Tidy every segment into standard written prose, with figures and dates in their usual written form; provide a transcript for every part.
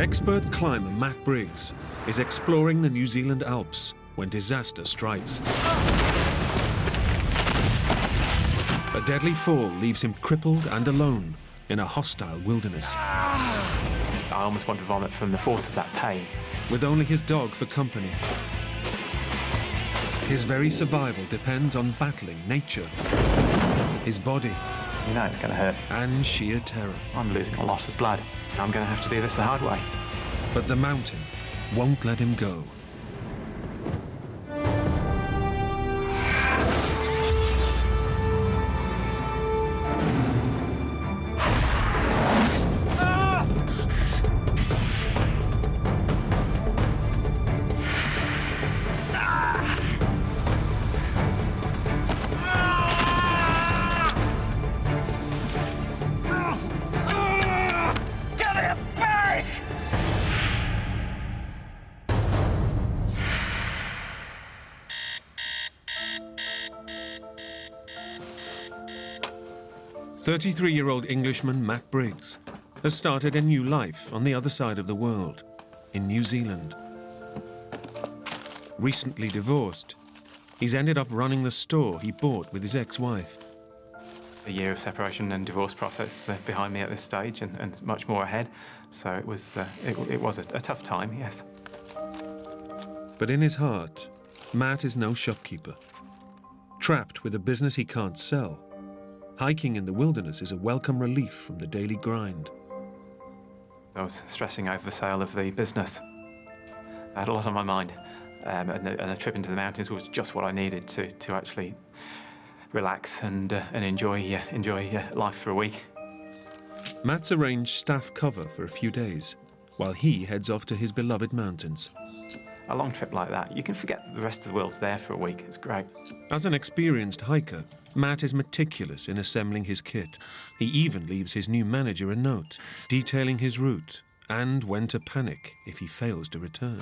Expert climber Matt Briggs is exploring the New Zealand Alps when disaster strikes. A deadly fall leaves him crippled and alone in a hostile wilderness. I almost want to vomit from the force of that pain. With only his dog for company. His very survival depends on battling nature, his body, You know it's going to hurt. and sheer terror. I'm losing a lot of blood. I'm going to have to do this the hard way. But the mountain won't let him go. Give me a break! 33-year-old Englishman Matt Briggs has started a new life on the other side of the world, in New Zealand. Recently divorced, he's ended up running the store he bought with his ex-wife. A year of separation and divorce process behind me at this stage, and much more ahead. So it was a tough time, yes. But in his heart, Matt is no shopkeeper. Trapped with a business he can't sell, hiking in the wilderness is a welcome relief from the daily grind. I was stressing over the sale of the business. I had a lot on my mind, and a trip into the mountains was just what I needed to actually relax and enjoy life for a week. Matt's arranged staff cover for a few days, while he heads off to his beloved mountains. A long trip like that, you can forget the rest of the world's there for a week. It's great. As an experienced hiker, Matt is meticulous in assembling his kit. He even leaves his new manager a note, detailing his route and when to panic if he fails to return.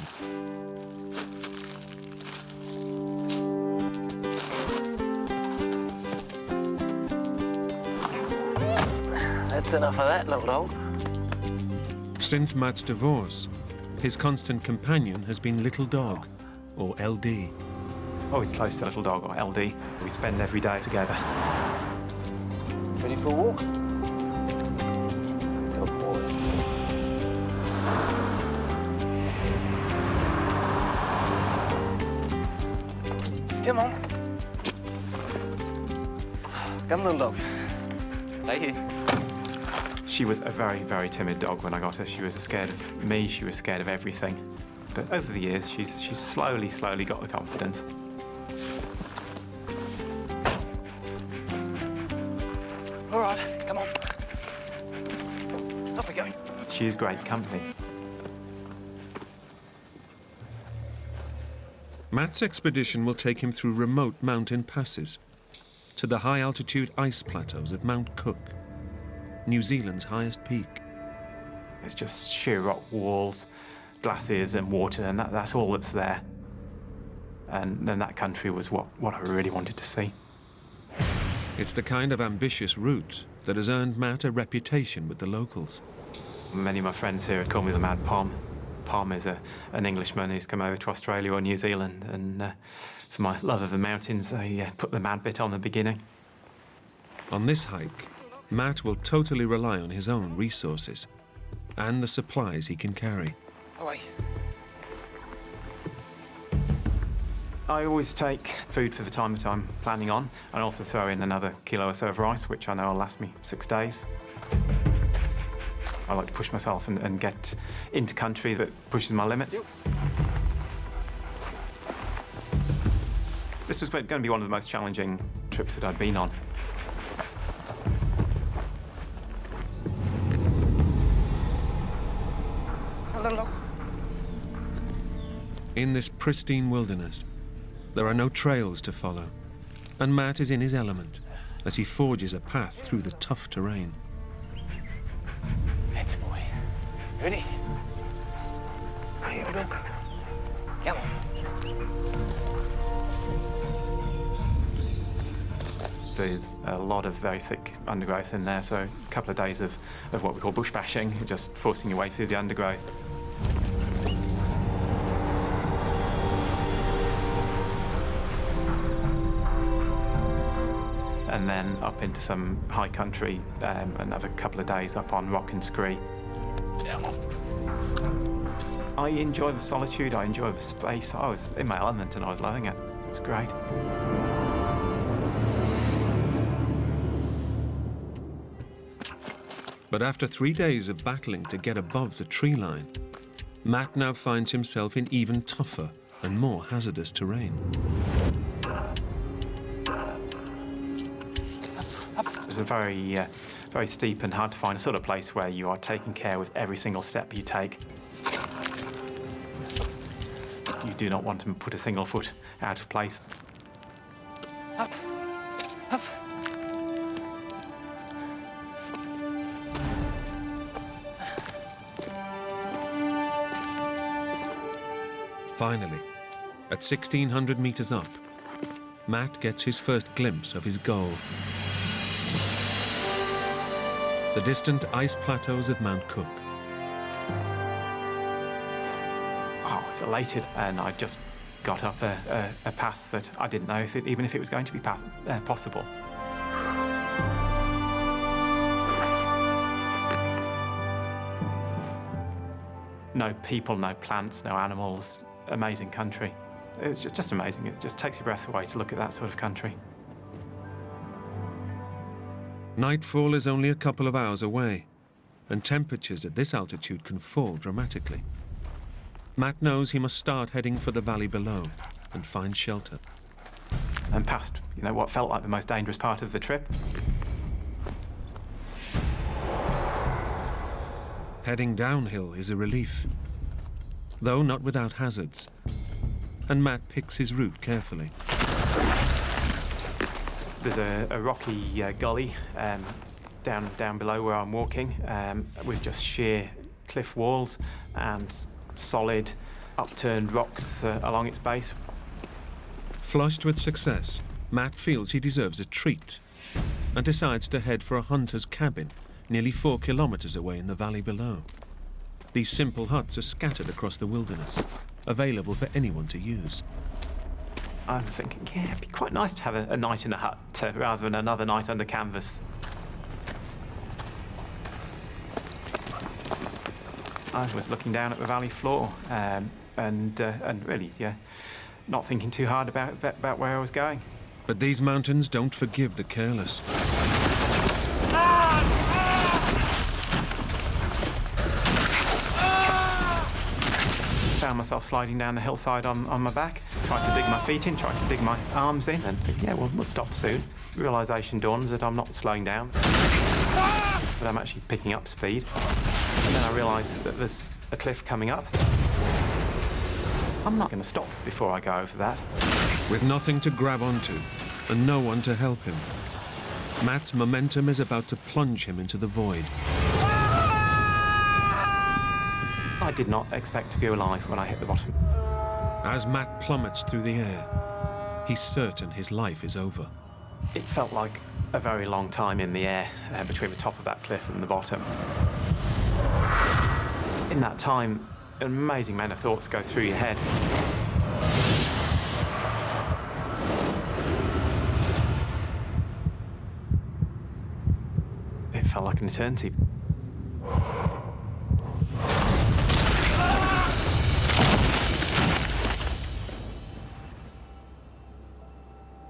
That's enough of that, little dog. Since Matt's divorce, his constant companion has been Little Dog, or LD. Always close to Little Dog, or LD. We spend every day together. Ready for a walk? Good boy. Come on. Come, little dog. Stay here. She was a very, very timid dog when I got her. She was scared of me, she was scared of everything. But over the years, she's slowly got the confidence. All right, come on. Off we go. She is great company. Matt's expedition will take him through remote mountain passes to the high-altitude ice plateaus of Mount Cook, New Zealand's highest peak. It's just sheer rock walls, glaciers and water, and that's all that's there. And then that country was what I really wanted to see. It's the kind of ambitious route that has earned Matt a reputation with the locals. Many of my friends here call me the Mad Pom. Pom is an Englishman who's come over to Australia or New Zealand, and for my love of the mountains, they put the mad bit on the beginning. On this hike, Matt will totally rely on his own resources and the supplies he can carry. Away. I always take food for the time that I'm planning on, and also throw in another kilo or so of rice, which I know will last me 6 days. I like to push myself and get into country that pushes my limits. This was going to be one of the most challenging trips that I'd been on. In this pristine wilderness, there are no trails to follow, and Matt is in his element as he forges a path through the tough terrain. That's a boy. Ready? Here we go. Come on. There's a lot of very thick undergrowth in there, so a couple of days of what we call bush bashing, just forcing your way through the undergrowth. And then up into some high country, another couple of days up on Rock and Scree. I enjoy the solitude, I enjoy the space. I was in my element and I was loving it. It was great. But after 3 days of battling to get above the tree line, Matt now finds himself in even tougher and more hazardous terrain. It's a very steep and hard to find sort of place where you are taken care with every single step you take. You do not want to put a single foot out of place. Up. Up. Finally, at 1,600 meters up, Matt gets his first glimpse of his goal. The distant ice plateaus of Mount Cook. I was elated, and I just got up a pass that I didn't know even if it was going to be possible. No people, no plants, no animals. Amazing country. It was just amazing. It just takes your breath away to look at that sort of country. Nightfall is only a couple of hours away, and temperatures at this altitude can fall dramatically. Matt knows he must start heading for the valley below and find shelter. And past, what felt like the most dangerous part of the trip. Heading downhill is a relief, though not without hazards, and Matt picks his route carefully. There's a rocky gully down below where I'm walking, with just sheer cliff walls and solid upturned rocks along its base. Flushed with success, Matt feels he deserves a treat and decides to head for a hunter's cabin nearly 4 kilometers away in the valley below. These simple huts are scattered across the wilderness, available for anyone to use. I'm thinking, yeah, it'd be quite nice to have a night in a hut rather than another night under canvas. I was looking down at the valley floor and really, not thinking too hard about where I was going. But these mountains don't forgive the careless. Found myself sliding down the hillside on my back, trying to dig my feet in, trying to dig my arms in, and think, yeah, we'll stop soon. Realisation dawns that I'm not slowing down, but I'm actually picking up speed. And then I realise that there's a cliff coming up. I'm not going to stop before I go over that. With nothing to grab onto and no one to help him, Matt's momentum is about to plunge him into the void. I did not expect to be alive when I hit the bottom. As Matt plummets through the air, he's certain his life is over. It felt like a very long time in the air between the top of that cliff and the bottom. In that time, an amazing amount of thoughts go through your head. It felt like an eternity.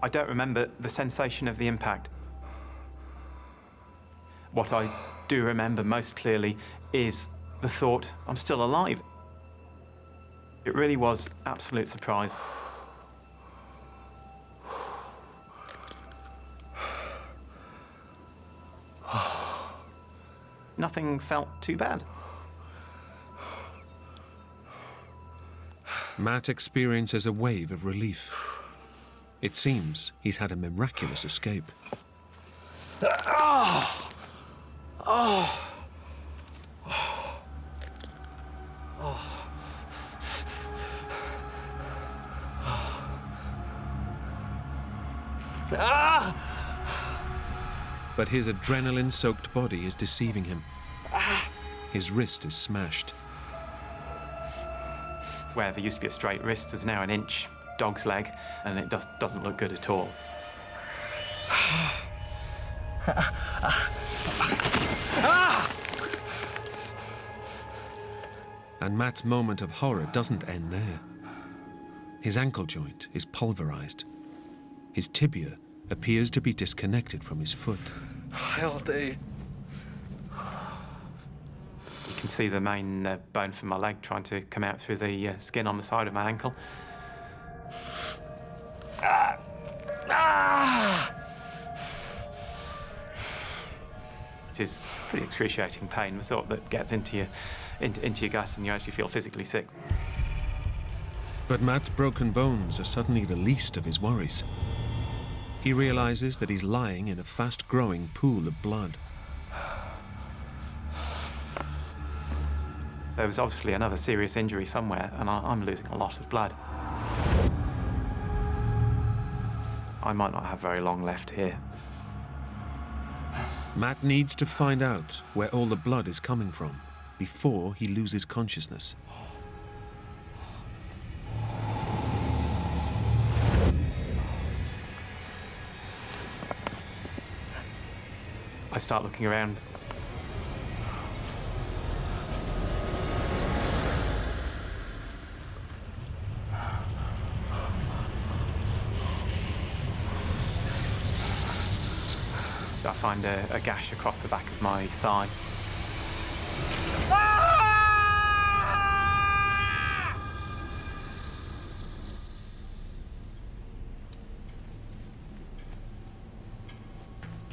I don't remember the sensation of the impact. What I do remember most clearly is the thought, I'm still alive. It really was absolute surprise. Nothing felt too bad. Matt experiences a wave of relief. It seems he's had a miraculous escape. But his adrenaline-soaked body is deceiving him. His wrist is smashed. Where there used to be a straight wrist, there's now an inch dog's leg, and it doesn't look good at all. And Matt's moment of horror doesn't end there. His ankle joint is pulverized. His tibia appears to be disconnected from his foot. I'll do. You can see the main bone from my leg trying to come out through the skin on the side of my ankle. It is pretty excruciating pain, the sort that gets into your gut and you actually feel physically sick. But Matt's broken bones are suddenly the least of his worries. He realizes that he's lying in a fast-growing pool of blood. There was obviously another serious injury somewhere, and I'm losing a lot of blood. I might not have very long left here. Matt needs to find out where all the blood is coming from before he loses consciousness. I start looking around. I find a gash across the back of my thigh.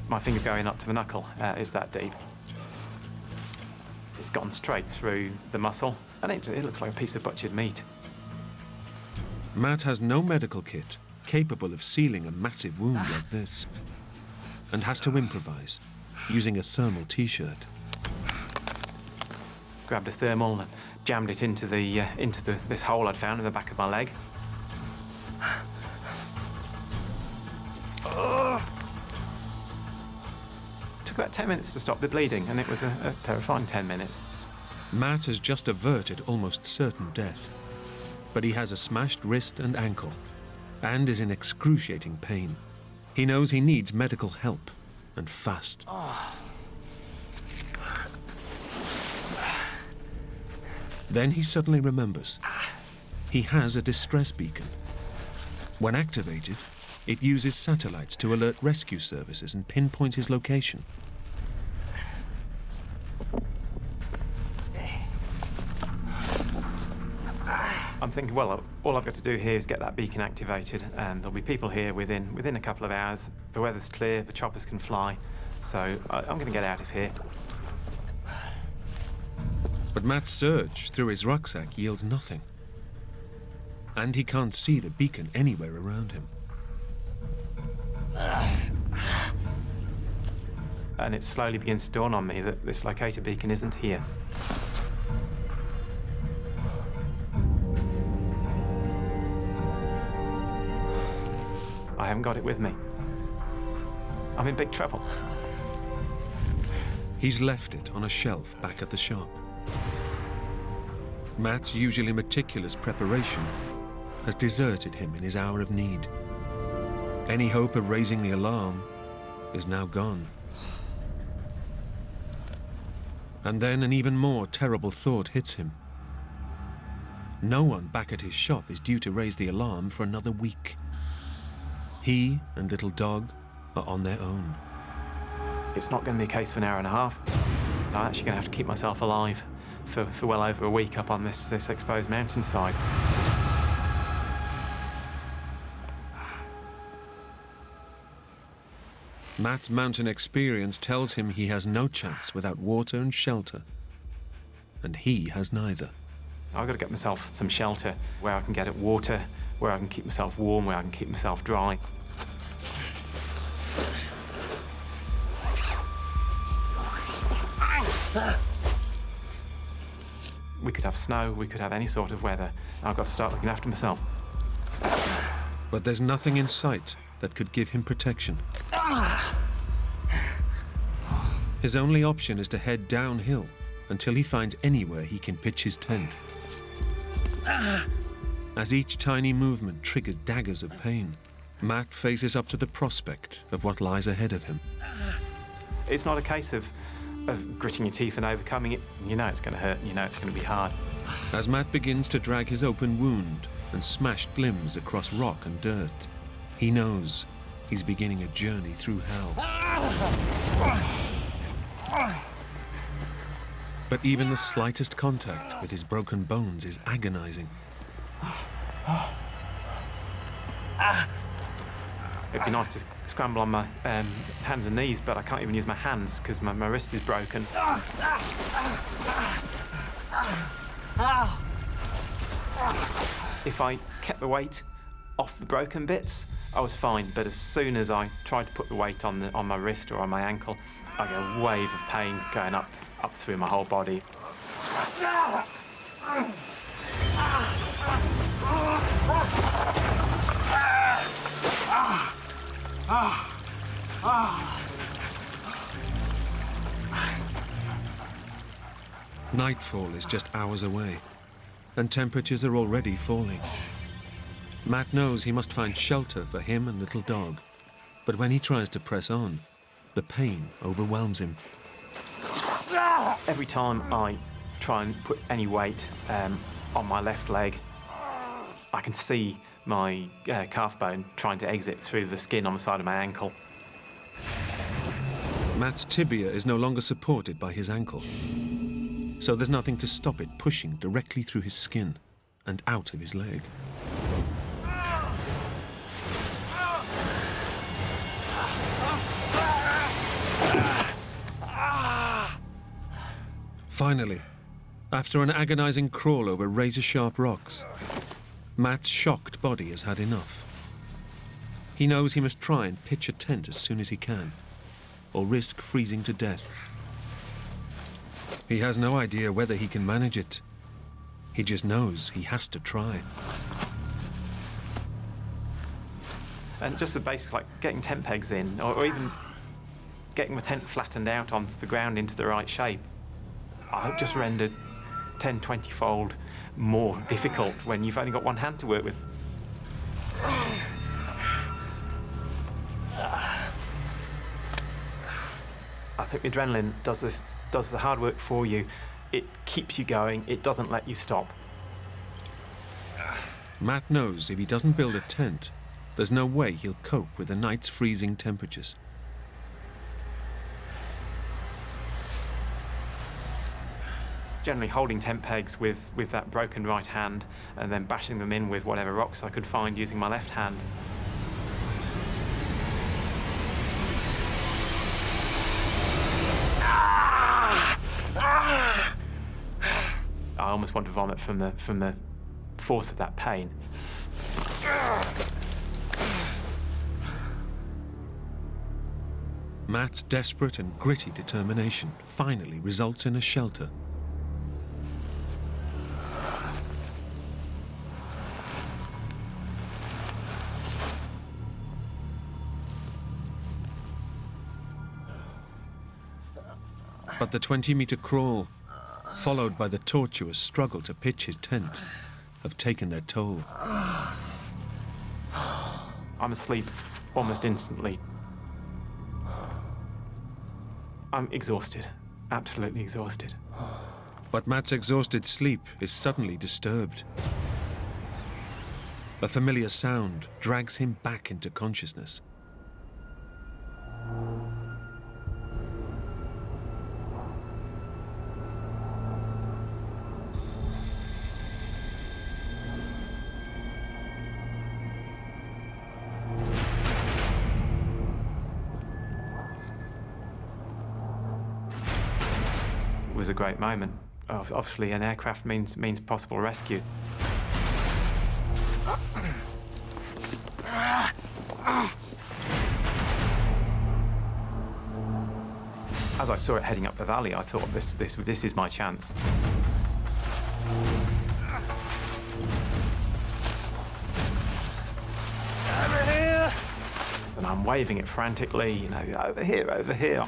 My finger's going up to the knuckle. It's that deep. It's gone straight through the muscle, and it looks like a piece of butchered meat. Matt has no medical kit capable of sealing a massive wound like this, and has to improvise, using a thermal t-shirt. Grabbed a thermal and jammed it into this hole I'd found in the back of my leg. Took about 10 minutes to stop the bleeding, and it was a terrifying 10 minutes. Matt has just averted almost certain death, but he has a smashed wrist and ankle, and is in excruciating pain. He knows he needs medical help, and fast. Then he suddenly remembers. He has a distress beacon. When activated, it uses satellites to alert rescue services and pinpoint his location. I'm thinking, well, all I've got to do here is get that beacon activated, and there'll be people here within a couple of hours. The weather's clear, the choppers can fly, so I'm going to get out of here. But Matt's search through his rucksack yields nothing. And he can't see the beacon anywhere around him. And it slowly begins to dawn on me that this locator beacon isn't here. I haven't got it with me. I'm in big trouble. He's left it on a shelf back at the shop. Matt's usually meticulous preparation has deserted him in his hour of need. Any hope of raising the alarm is now gone. And then an even more terrible thought hits him. No one back at his shop is due to raise the alarm for another week. He and little dog are on their own. It's not going to be a case for an hour and a half. I'm actually going to have to keep myself alive for well over a week up on this exposed mountainside. Matt's mountain experience tells him he has no chance without water and shelter. And he has neither. I've got to get myself some shelter where I can get at water, where I can keep myself warm, where I can keep myself dry. We could have snow, we could have any sort of weather. I've got to start looking after myself. But there's nothing in sight that could give him protection. His only option is to head downhill until he finds anywhere he can pitch his tent. As each tiny movement triggers daggers of pain, Matt faces up to the prospect of what lies ahead of him. It's not a case of gritting your teeth and overcoming it. You know it's going to hurt, you know it's going to be hard. As Matt begins to drag his open wound and smashed limbs across rock and dirt, he knows he's beginning a journey through hell. But even the slightest contact with his broken bones is agonizing. It'd be nice to scramble on my hands and knees, but I can't even use my hands because my wrist is broken. If I kept the weight off the broken bits, I was fine, but as soon as I tried to put the weight on my wrist or on my ankle, I get a wave of pain going up through my whole body. Nightfall is just hours away, and temperatures are already falling. Matt knows he must find shelter for him and little dog, but when he tries to press on, the pain overwhelms him. Every time I try and put any weight on my left leg, I can see my calf bone trying to exit through the skin on the side of my ankle. Matt's tibia is no longer supported by his ankle, so there's nothing to stop it pushing directly through his skin and out of his leg. Finally, after an agonizing crawl over razor-sharp rocks, Matt's shocked body has had enough. He knows he must try and pitch a tent as soon as he can, or risk freezing to death. He has no idea whether he can manage it. He just knows he has to try. And just the basics like getting tent pegs in, or even getting the tent flattened out onto the ground into the right shape, I've just rendered 10, 20-fold more difficult when you've only got one hand to work with. I think the adrenaline does the hard work for you. It keeps you going, it doesn't let you stop. Matt knows if he doesn't build a tent, there's no way he'll cope with the night's freezing temperatures. Generally holding tent pegs with that broken right hand and then bashing them in with whatever rocks I could find using my left hand. I almost want to vomit from the force of that pain. Matt's desperate and gritty determination finally results in a shelter. But the 20-meter crawl, followed by the tortuous struggle to pitch his tent, have taken their toll. I'm asleep almost instantly. I'm exhausted, absolutely exhausted. But Matt's exhausted sleep is suddenly disturbed. A familiar sound drags him back into consciousness. It was a great moment. Obviously, an aircraft means possible rescue. As I saw it heading up the valley, I thought, this is my chance. Over here! And I'm waving it frantically, you know, over here, over here.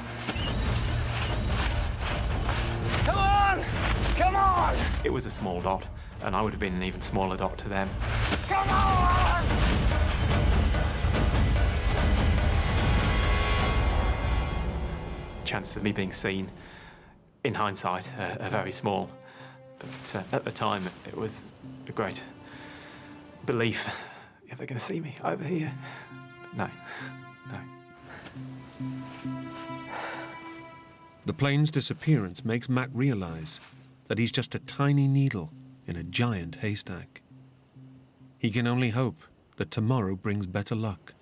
It was a small dot, and I would have been an even smaller dot to them. Come on! Chances of me being seen, in hindsight, are very small. But at the time, it was a great belief. Are they going to see me over here? No, no. The plane's disappearance makes Matt realize that he's just a tiny needle in a giant haystack. He can only hope that tomorrow brings better luck.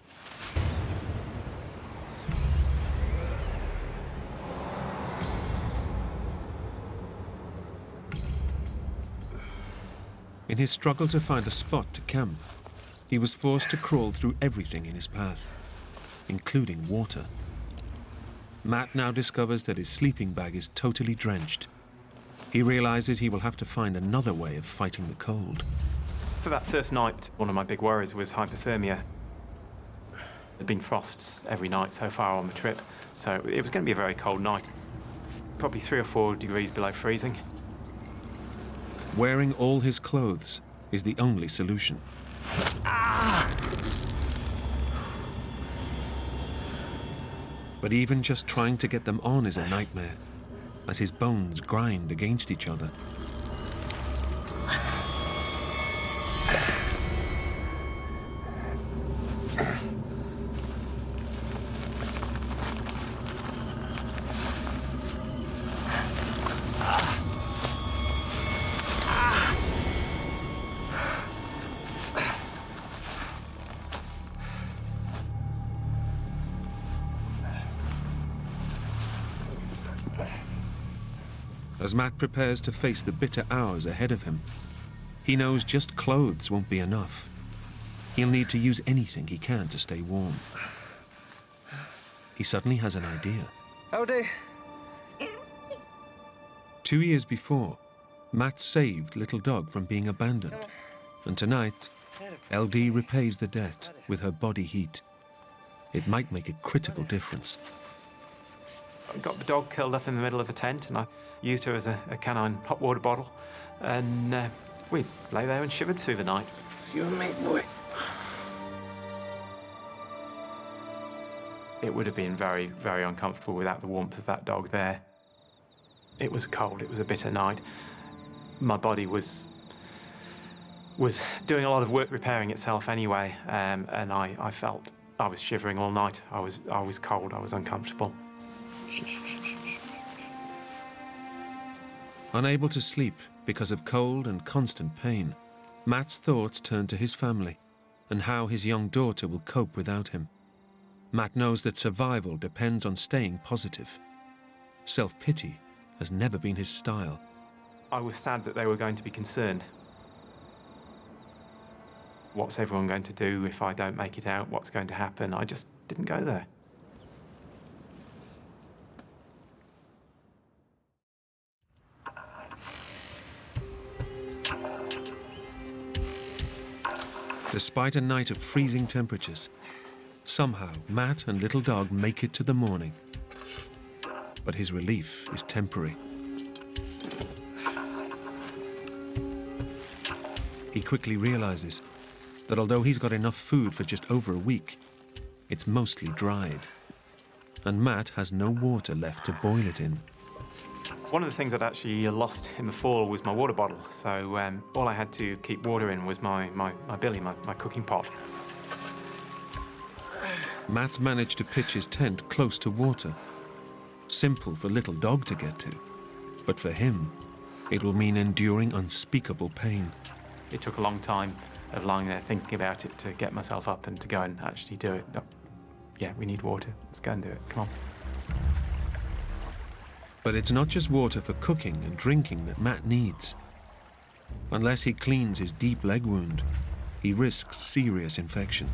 In his struggle to find a spot to camp, he was forced to crawl through everything in his path, including water. Matt now discovers that his sleeping bag is totally drenched. He realizes he will have to find another way of fighting the cold. For that first night, one of my big worries was hypothermia. There'd been frosts every night so far on the trip, so it was going to be a very cold night. Probably 3 or 4 degrees below freezing. Wearing all his clothes is the only solution. But even just trying to get them on is a nightmare, as his bones grind against each other. As Matt prepares to face the bitter hours ahead of him, he knows just clothes won't be enough. He'll need to use anything he can to stay warm. He suddenly has an idea. Howdy. 2 years before, Matt saved Little Dog from being abandoned. And tonight, LD repays the debt with her body heat. It might make a critical difference. I got the dog curled up in the middle of a tent, and I used her as a canine hot water bottle. And we lay there and shivered through the night. It's you and me, boy. It would have been very, very uncomfortable without the warmth of that dog there. It was cold, it was a bitter night. My body was doing a lot of work repairing itself anyway, and I felt I was shivering all night. I was cold, I was uncomfortable. Unable to sleep because of cold and constant pain, Matt's thoughts turn to his family and how his young daughter will cope without him. Matt knows that survival depends on staying positive. Self-pity has never been his style. I was sad that they were going to be concerned. What's everyone going to do if I don't make it out? What's going to happen? I just didn't go there. Despite a night of freezing temperatures, somehow Matt and Little Dog make it to the morning. But his relief is temporary. He quickly realizes that although he's got enough food for just over a week, it's mostly dried. And Matt has no water left to boil it in. One of the things I'd actually lost in the fall was my water bottle, so all I had to keep water in was my billy, my cooking pot. Matt's managed to pitch his tent close to water. Simple for Little Dog to get to, but for him, it will mean enduring unspeakable pain. It took a long time of lying there thinking about it to get myself up and to go and actually do it. No, yeah, we need water. Let's go and do it. Come on. But it's not just water for cooking and drinking that Matt needs. Unless he cleans his deep leg wound, he risks serious infection.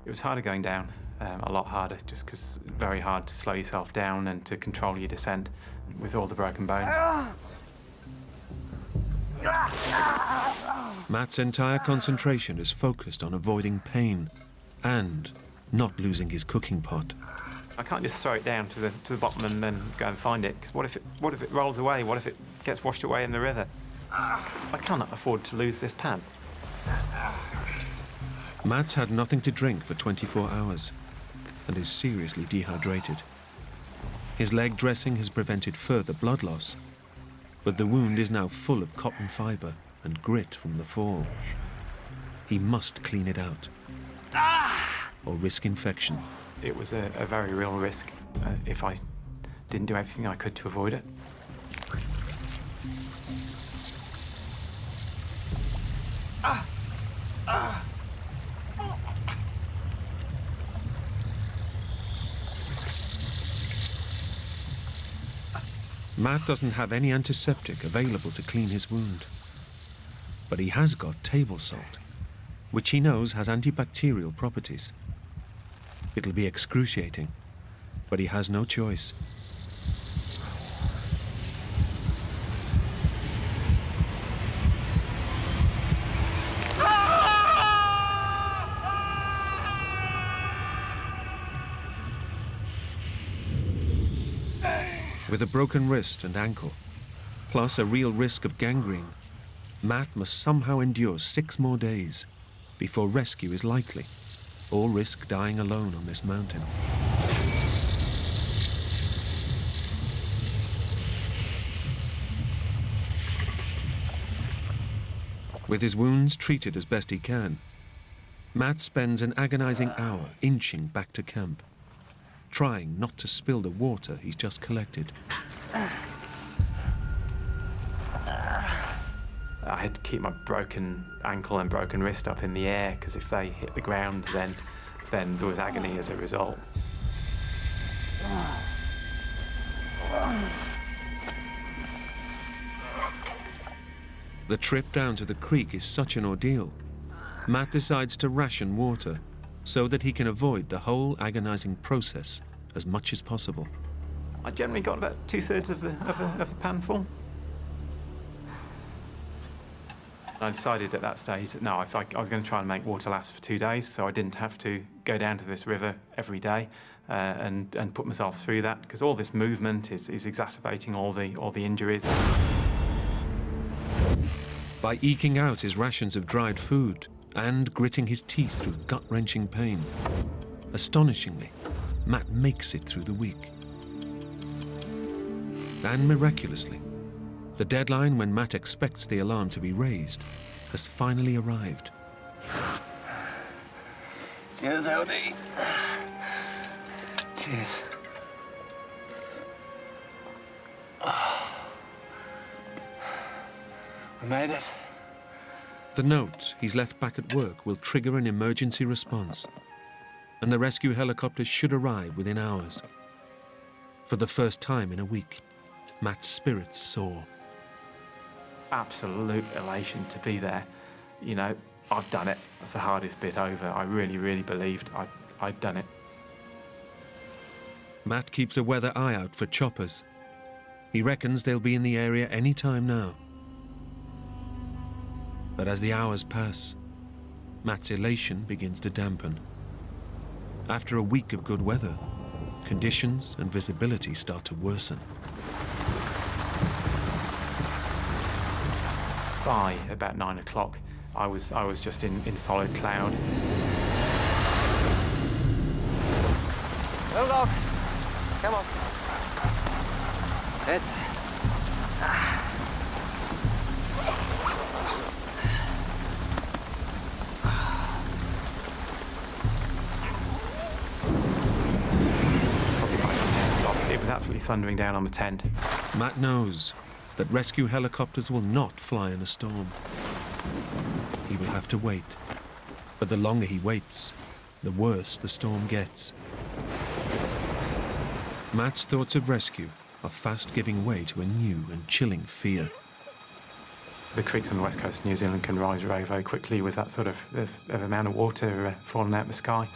It was harder going down, a lot harder, just because it's very hard to slow yourself down and to control your descent with all the broken bones. Matt's entire concentration is focused on avoiding pain and not losing his cooking pot. I can't just throw it down to the bottom and then go and find it. Because what if it rolls away? What if it gets washed away in the river? I cannot afford to lose this pan. Matt's had nothing to drink for 24 hours and is seriously dehydrated. His leg dressing has prevented further blood loss, but the wound is now full of cotton fibre and grit from the fall. He must clean it out, or risk infection. It was a very real risk if I didn't do everything I could to avoid it. Matt doesn't have any antiseptic available to clean his wound. But he has got table salt, which he knows has antibacterial properties. It'll be excruciating, but he has no choice. With a broken wrist and ankle, plus a real risk of gangrene, Matt must somehow endure 6 more days before rescue is likely, or risk dying alone on this mountain. With his wounds treated as best he can, Matt spends an agonizing hour inching back to camp, trying not to spill the water he's just collected. I had to keep my broken ankle and broken wrist up in the air, because if they hit the ground, then there was agony as a result. The trip down to the creek is such an ordeal. Matt decides to ration water so that he can avoid the whole agonizing process as much as possible. I generally got about 2/3 of the pan full. I decided at that stage that no, I was going to try and make water last for 2 days, so I didn't have to go down to this river every day and put myself through that, because all this movement is exacerbating all the injuries. By eking out his rations of dried food and gritting his teeth through gut-wrenching pain, astonishingly, Matt makes it through the week. And miraculously, the deadline when Matt expects the alarm to be raised has finally arrived. Cheers, LD. Cheers. We made it. The note he's left back at work will trigger an emergency response, and the rescue helicopter should arrive within hours. For the first time in a week, Matt's spirits soar. Absolute elation to be there. You know, I've done it. That's the hardest bit over. I really, really believed I'd done it. Matt keeps a weather eye out for choppers. He reckons they'll be in the area any time now. But as the hours pass, Matt's elation begins to dampen. After a week of good weather, conditions and visibility start to worsen. By about 9 o'clock, I was just in solid cloud. Go, dog. Come on. It's... Probably by 10 o'clock, it was absolutely thundering down on the tent. Matt knows that rescue helicopters will not fly in a storm. He will have to wait. But the longer he waits, the worse the storm gets. Matt's thoughts of rescue are fast giving way to a new and chilling fear. The creeks on the west coast of New Zealand can rise very, very quickly with that sort of amount of water falling out of the sky.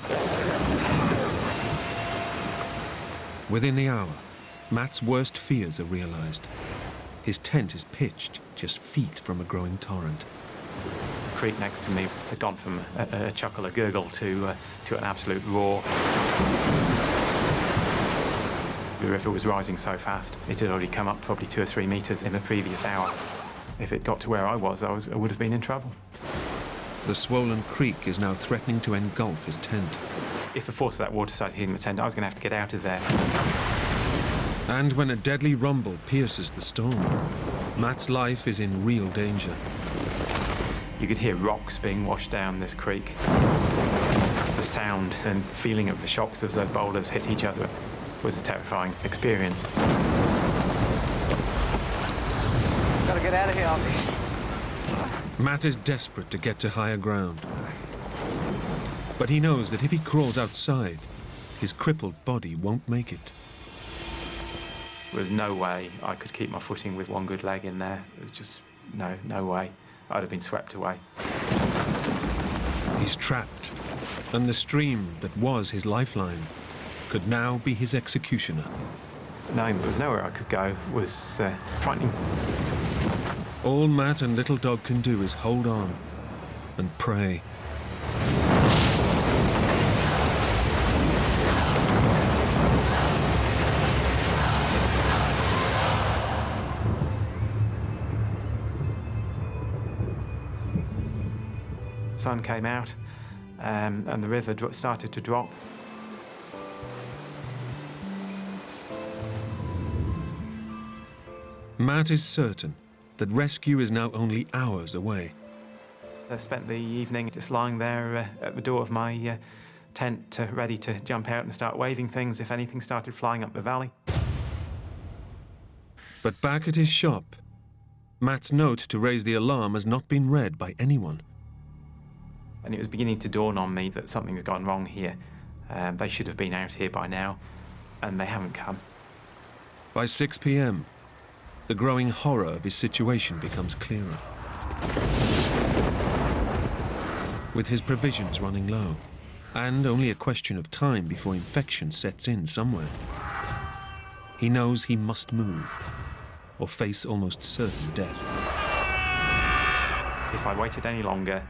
Within the hour, Matt's worst fears are realized. His tent is pitched just feet from a growing torrent. The creek next to me had gone from a chuckle, a gurgle, to an absolute roar. The river was rising so fast. It had already come up probably 2 or 3 metres in the previous hour. If it got to where I was, I would have been in trouble. The swollen creek is now threatening to engulf his tent. If the force of that water started hitting the tent, I was going to have to get out of there. And when a deadly rumble pierces the storm, Matt's life is in real danger. You could hear rocks being washed down this creek. The sound and feeling of the shocks as those boulders hit each other was a terrifying experience. Gotta get out of here, Alfie. Matt is desperate to get to higher ground. But he knows that if he crawls outside, his crippled body won't make it. There was no way I could keep my footing with one good leg in there. It was just no way. I'd have been swept away. He's trapped, and the stream that was his lifeline could now be his executioner. Knowing there was nowhere I could go was frightening. All Matt and Little Dog can do is hold on and pray. The sun came out, and the river started to drop. Matt is certain that rescue is now only hours away. I spent the evening just lying there at the door of my tent, ready to jump out and start waving things if anything started flying up the valley. But back at his shop, Matt's note to raise the alarm has not been read by anyone. And it was beginning to dawn on me that something's gone wrong here. They should have been out here by now, and they haven't come. By 6 p.m., the growing horror of his situation becomes clearer. With his provisions running low, and only a question of time before infection sets in somewhere, he knows he must move, or face almost certain death. If I waited any longer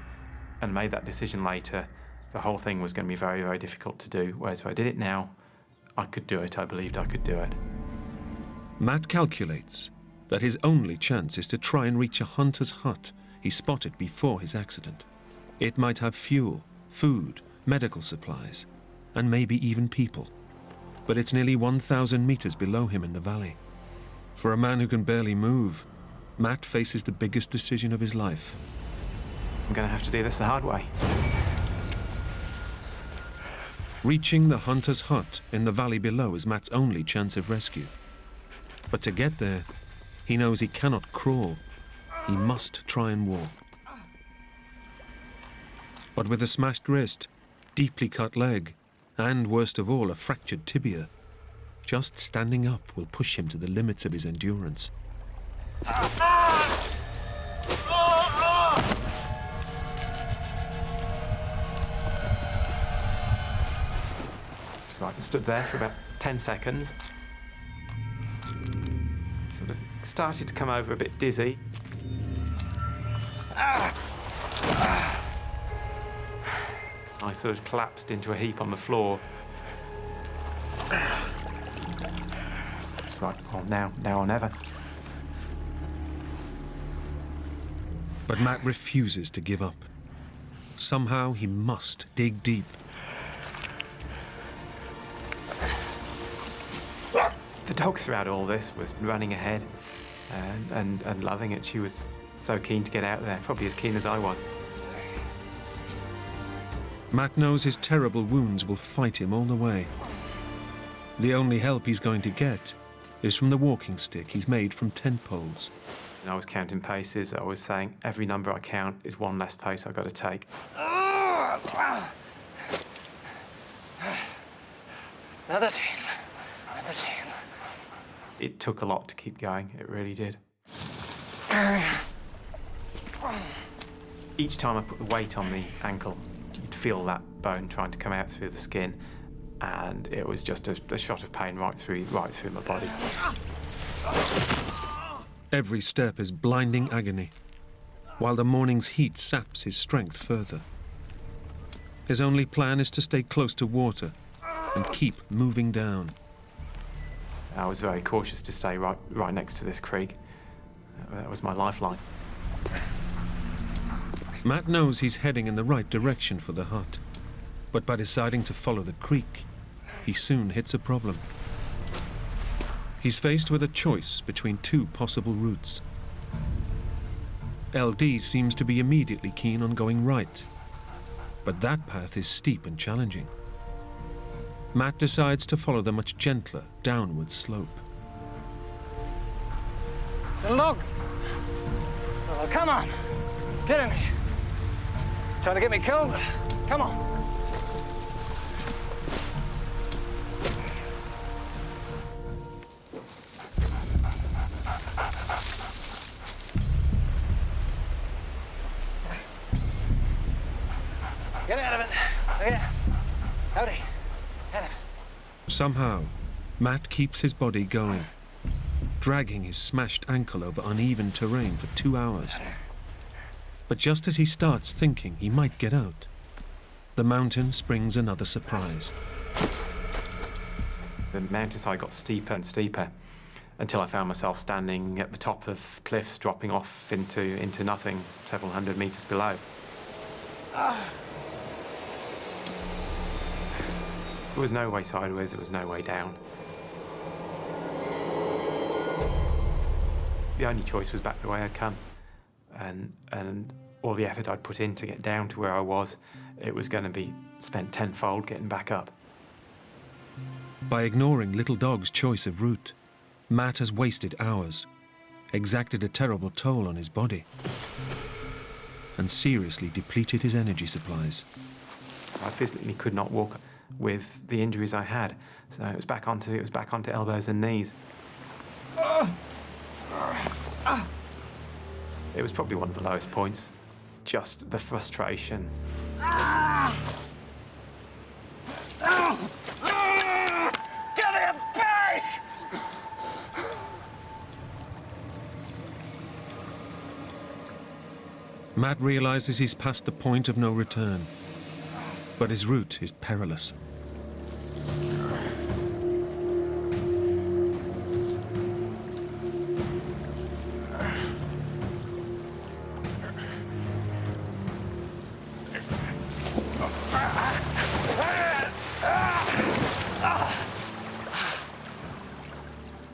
and made that decision later, the whole thing was going to be very, very difficult to do. Whereas if I did it now, I could do it. I believed I could do it. Matt calculates that his only chance is to try and reach a hunter's hut he spotted before his accident. It might have fuel, food, medical supplies, and maybe even people. But it's nearly 1,000 meters below him in the valley. For a man who can barely move, Matt faces the biggest decision of his life. I'm going to have to do this the hard way. Reaching the hunter's hut in the valley below is Matt's only chance of rescue. But to get there, he knows he cannot crawl. He must try and walk. But with a smashed wrist, deeply cut leg, and worst of all, a fractured tibia, just standing up will push him to the limits of his endurance. So I stood there for about 10 seconds. Sort of started to come over a bit dizzy. I sort of collapsed into a heap on the floor. It's like, well, now or never. But Matt refuses to give up. Somehow he must dig deep. The dog throughout all this was running ahead and loving it. She was so keen to get out there, probably as keen as I was. Matt knows his terrible wounds will fight him all the way. The only help he's going to get is from the walking stick he's made from tent poles. And I was counting paces. I was saying every number I count is one less pace I've got to take. Another 10. Another 10. It took a lot to keep going. It really did. Each time I put the weight on the ankle, you'd feel that bone trying to come out through the skin, and it was just a shot of pain right through my body. Every step is blinding agony, while the morning's heat saps his strength further. His only plan is to stay close to water and keep moving down. I was very cautious to stay right next to this creek. That was my lifeline. Matt knows he's heading in the right direction for the hut, but by deciding to follow the creek, he soon hits a problem. He's faced with a choice between two possible routes. LD seems to be immediately keen on going right, but that path is steep and challenging. Matt decides to follow the much gentler, downward slope. Little dog. Oh, come on. Get in here. Trying to get me killed? Come on. Get out of it. Yeah. Howdy. Out of it. Somehow, Matt keeps his body going, dragging his smashed ankle over uneven terrain for 2 hours. But just as he starts thinking he might get out, the mountain springs another surprise. The mountainside got steeper and steeper until I found myself standing at the top of cliffs dropping off into nothing several hundred meters below. There was no way sideways, there was no way down. The only choice was back the way I'd come. And all the effort I'd put in to get down to where I was, it was going to be spent tenfold getting back up. By ignoring Little Dog's choice of route, Matt has wasted hours, exacted a terrible toll on his body, and seriously depleted his energy supplies. I physically could not walk with the injuries I had, so it was back onto elbows and knees. It was probably one of the lowest points. Just the frustration. Give me a break! Matt realizes he's past the point of no return, but his route is perilous.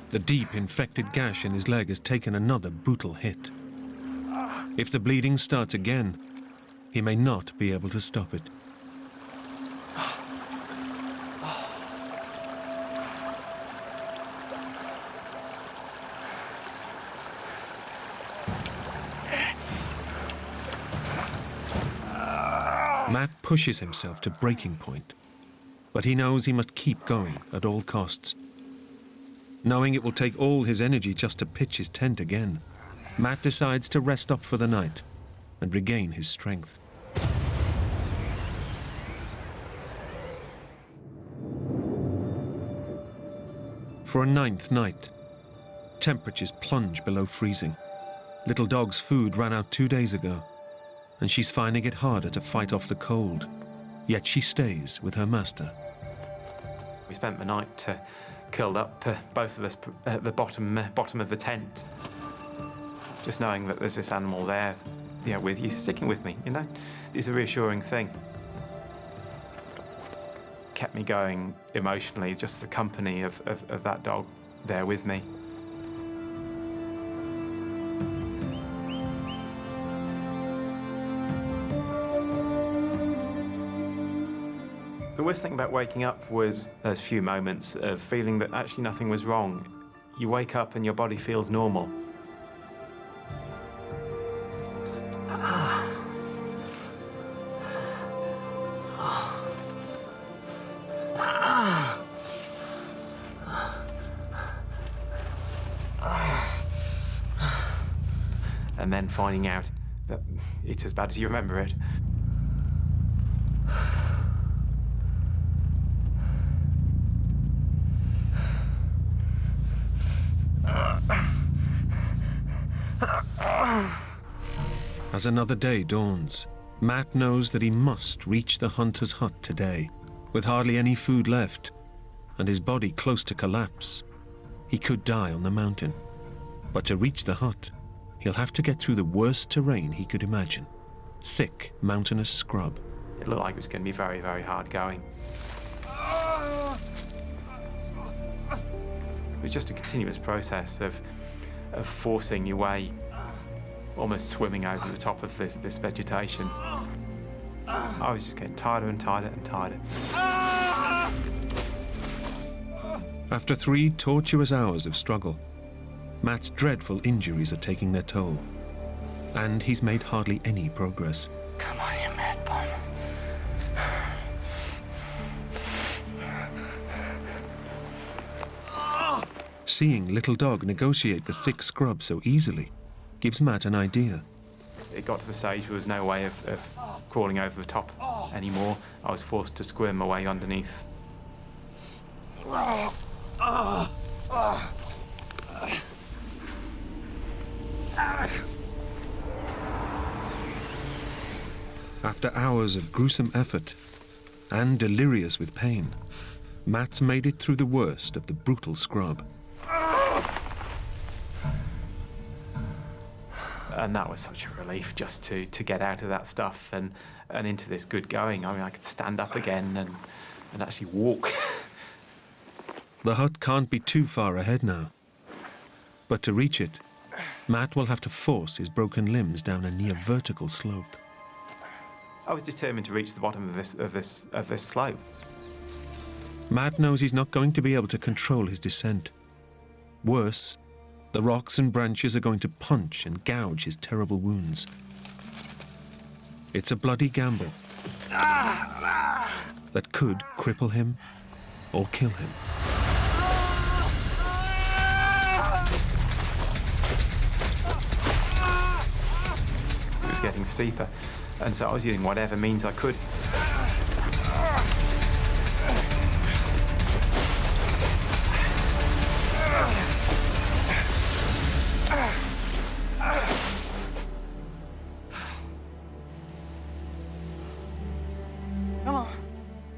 The deep infected gash in his leg has taken another brutal hit. If the bleeding starts again, he may not be able to stop it. Matt pushes himself to breaking point, but he knows he must keep going at all costs. Knowing it will take all his energy just to pitch his tent again, Matt decides to rest up for the night and regain his strength. For a 9th night, temperatures plunge below freezing. Little Dog's food ran out 2 days ago, and she's finding it harder to fight off the cold, yet she stays with her master. We spent the night curled up, both of us at the bottom of the tent. Just knowing that there's this animal there, with you, sticking with me, is a reassuring thing. Kept me going emotionally, just the company of that dog there with me. The worst thing about waking up was those few moments of feeling that actually nothing was wrong. You wake up and your body feels normal. And then finding out that it's as bad as you remember it. As another day dawns, Matt knows that he must reach the hunter's hut today, with hardly any food left and his body close to collapse. He could die on the mountain, but to reach the hut, he'll have to get through the worst terrain he could imagine. Thick, mountainous scrub. It looked like it was going to be very, very hard going. It was just a continuous process of forcing your way, almost swimming over the top of this vegetation. I was just getting tighter and tighter and tighter. After 3 tortuous hours of struggle, Matt's dreadful injuries are taking their toll, and he's made hardly any progress. Come on, you mad bum. Seeing Little Dog negotiate the thick scrub so easily gives Matt an idea. It got to the stage where there was no way of crawling over the top anymore. I was forced to squirm my way underneath. After hours of gruesome effort and delirious with pain, Matt's made it through the worst of the brutal scrub. And that was such a relief just to get out of that stuff and into this good going. I mean, I could stand up again and actually walk. The hut can't be too far ahead now. But to reach it, Matt will have to force his broken limbs down a near vertical slope. I was determined to reach the bottom of this slope. Matt knows he's not going to be able to control his descent. Worse, the rocks and branches are going to punch and gouge his terrible wounds. It's a bloody gamble that could cripple him or kill him. It was getting steeper, and so I was using whatever means I could.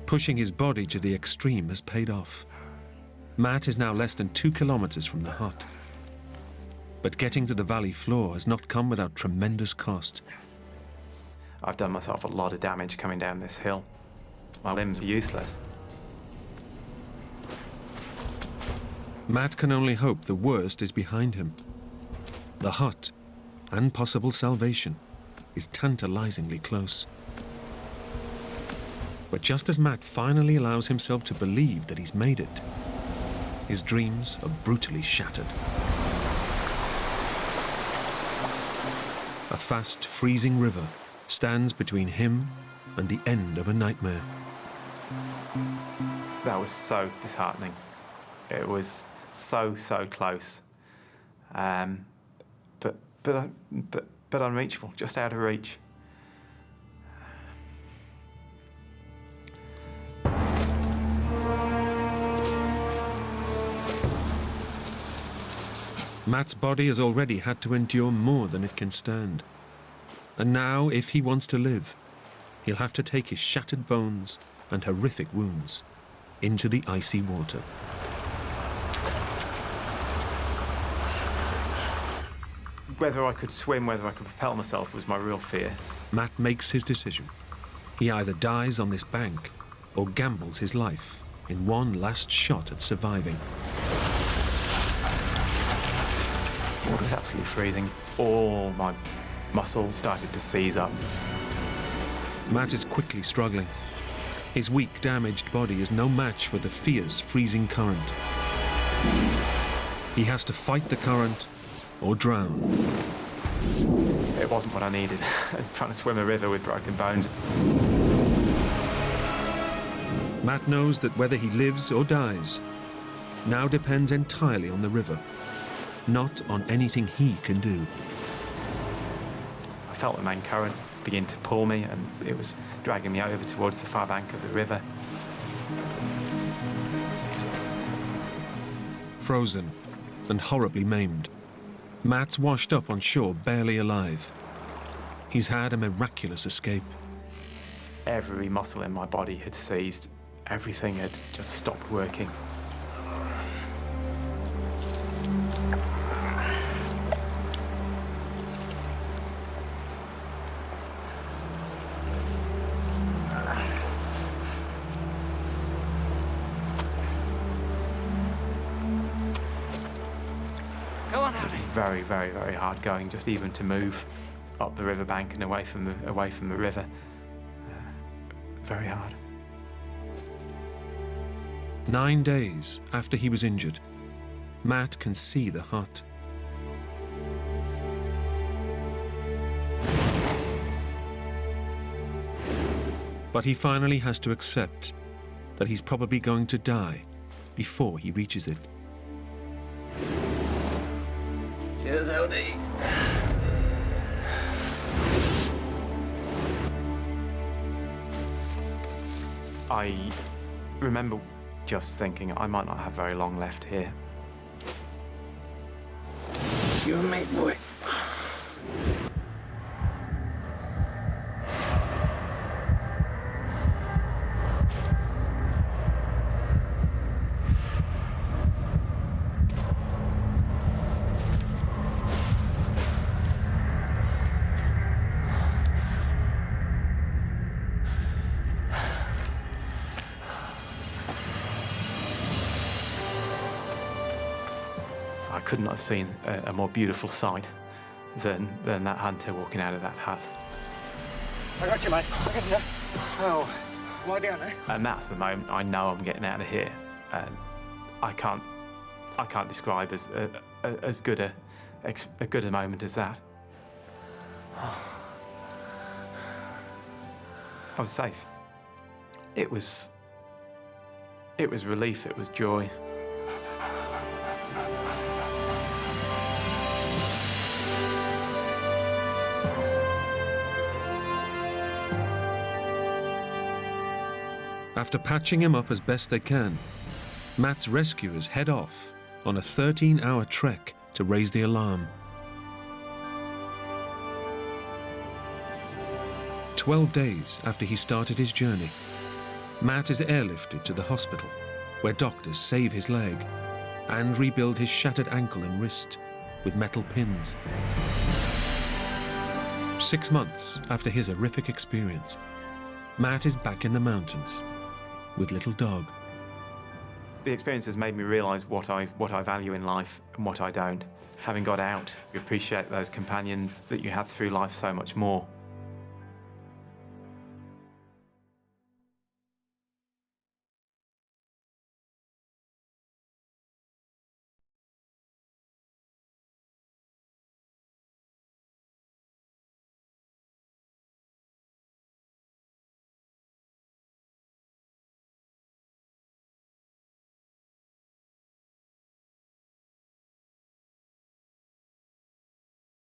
Pushing his body to the extreme has paid off. Matt is now less than 2 kilometers from the hut. But getting to the valley floor has not come without tremendous cost. I've done myself a lot of damage coming down this hill. My limbs are useless. Matt can only hope the worst is behind him. The hut, and possible salvation, is tantalizingly close. But just as Matt finally allows himself to believe that he's made it, his dreams are brutally shattered. A fast, freezing river stands between him and the end of a nightmare. That was so disheartening. It was so close, but unreachable, just out of reach. Matt's body has already had to endure more than it can stand. And now, if he wants to live, he'll have to take his shattered bones and horrific wounds into the icy water. Whether I could swim, whether I could propel myself was my real fear. Matt makes his decision. He either dies on this bank or gambles his life in one last shot at surviving. The water was absolutely freezing. All my muscles started to seize up. Matt is quickly struggling. His weak, damaged body is no match for the fierce, freezing current. He has to fight the current or drown. It wasn't what I needed. I was trying to swim a river with broken bones. Matt knows that whether he lives or dies now depends entirely on the river, not on anything he can do. I felt the main current begin to pull me, and it was dragging me over towards the far bank of the river. Frozen and horribly maimed, Matt's washed up on shore barely alive. He's had a miraculous escape. Every muscle in my body had seized. Everything had just stopped working. very, very, very hard going, just even to move up the riverbank and away from the river. Very hard. 9 days after he was injured, Matt can see the hut. But he finally has to accept that he's probably going to die before he reaches it. Cheers, LD. I remember just thinking I might not have very long left here. It's you and me, boy. I could not have seen a more beautiful sight than that hunter walking out of that hut. I got you, mate. I got you. Oh, lie down, eh? And that's the moment I know I'm getting out of here. And I can't describe as good a moment as that. I was safe. It was relief. It was joy. After patching him up as best they can, Matt's rescuers head off on a 13-hour trek to raise the alarm. 12 days after he started his journey, Matt is airlifted to the hospital, where doctors save his leg and rebuild his shattered ankle and wrist with metal pins. 6 months after his horrific experience, Matt is back in the mountains with little Dog. The experience has made me realise what I value in life and what I don't. Having got out, you appreciate those companions that you had through life so much more.